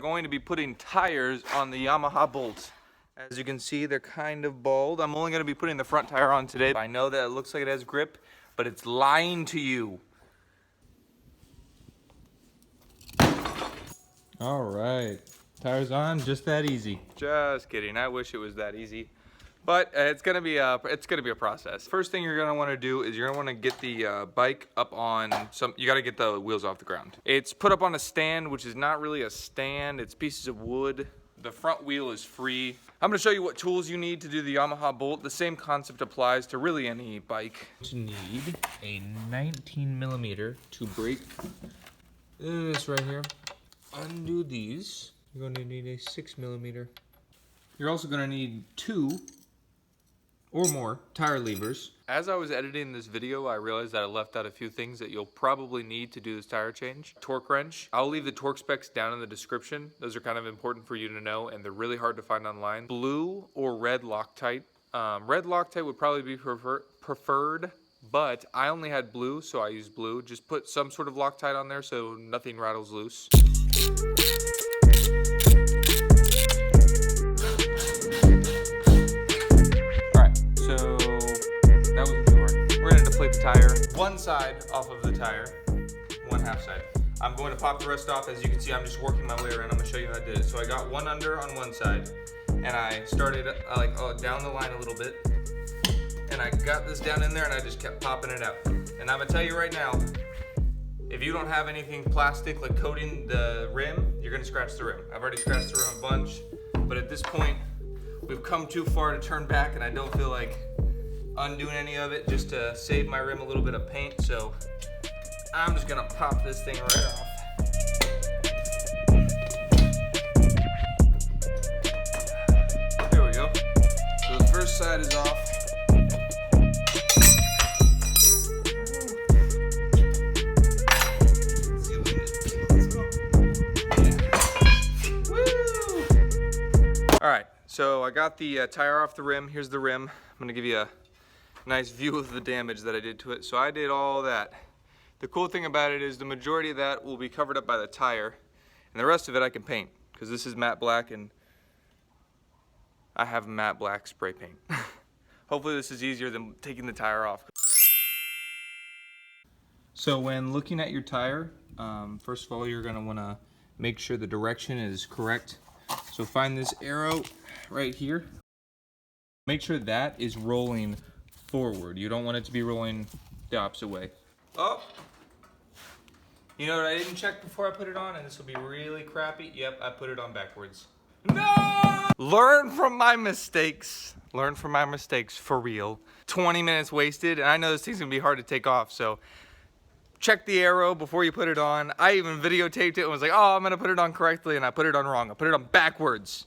going to be putting tires on the Yamaha Bolt. As you can see, they're kind of bald. I'm only going to be putting the front tire on today. I know that it looks like it has grip, but it's lying to you. All right, tires on, just that easy. Just kidding. I wish it was that easy, but it's gonna be a process. First thing you're gonna want to do is you're gonna want to get the bike up on some. You got to get the wheels off the ground. It's put up on a stand, which is not really a stand. It's pieces of wood. The front wheel is free. I'm gonna show you what tools you need to do the Yamaha Bolt. The same concept applies to really any bike. You need a 19mm to break this right here. Undo these. You're going to need a 6mm. You're also going to need 2 or more tire levers. As I was editing this video, I realized that I left out a few things that you'll probably need to do this tire change. Torque wrench. I'll leave the torque specs down in the description. Those are kind of important for you to know, and they're really hard to find online. Blue or red Loctite. Red Loctite would probably be preferred, but I only had blue, so I used blue. Just put some sort of Loctite on there so nothing rattles loose. Alright, so that wasn't too hard. We're going to deflate the tire. One side off of the tire, one half side. I'm going to pop the rest off. As you can see, I'm just working my way around. I'm going to show you how I did it. So I got one under on one side, and I started down the line a little bit. And I got this down in there and I just kept popping it out. And I'm gonna tell you right now, if you don't have anything plastic like coating the rim, you're gonna scratch the rim. I've already scratched the rim a bunch, but at this point, we've come too far to turn back and I don't feel like undoing any of it just to save my rim a little bit of paint. So I'm just gonna pop this thing right off. There we go. So the first side is off. Alright, so I got the tire off the rim. Here's the rim. I'm going to give you a nice view of the damage that I did to it. So I did all that. The cool thing about it is the majority of that will be covered up by the tire, and the rest of it I can paint, because this is matte black and I have matte black spray paint. Hopefully this is easier than taking the tire off. So when looking at your tire, first of all, you're going to want to make sure the direction is correct. So find this arrow right here. Make sure that is rolling forward. You don't want it to be rolling the opposite way. Oh! You know what I didn't check before I put it on, and this will be really crappy? Yep, I put it on backwards. No! Learn from my mistakes. Learn from my mistakes, for real. 20 minutes wasted, and I know this thing's gonna be hard to take off, so check the arrow before you put it on. I even videotaped it and was like, oh, I'm gonna put it on correctly, and I put it on wrong. I put it on backwards.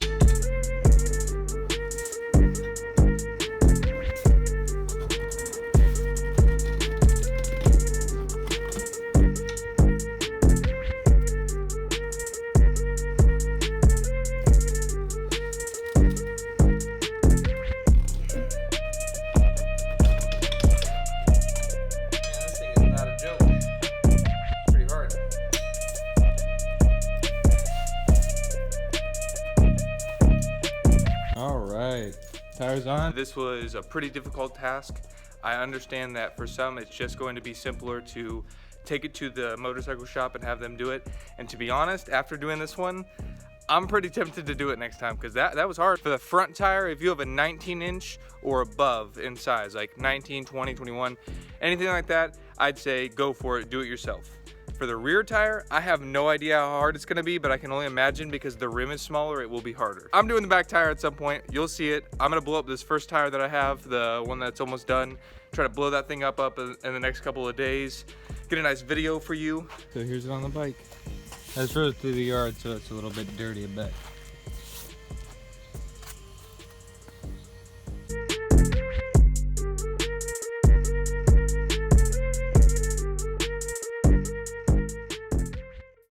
Tires on. This was a pretty difficult task. I understand that for some it's just going to be simpler to take it to the motorcycle shop and have them do it. And to be honest, after doing this one, I'm pretty tempted to do it next time, because that was hard. For the front tire, if you have a 19-inch or above in size, like 19, 20, 21, anything like that, I'd say go for it, do it yourself. For the rear tire, I have no idea how hard it's gonna be, but I can only imagine because the rim is smaller, it will be harder. I'm doing the back tire at some point. You'll see it. I'm gonna blow up this first tire that I have, the one that's almost done. Try to blow that thing up in the next couple of days. Get a nice video for you. So here's it on the bike. I just rode it through the yard, so it's a little bit dirty, I bet.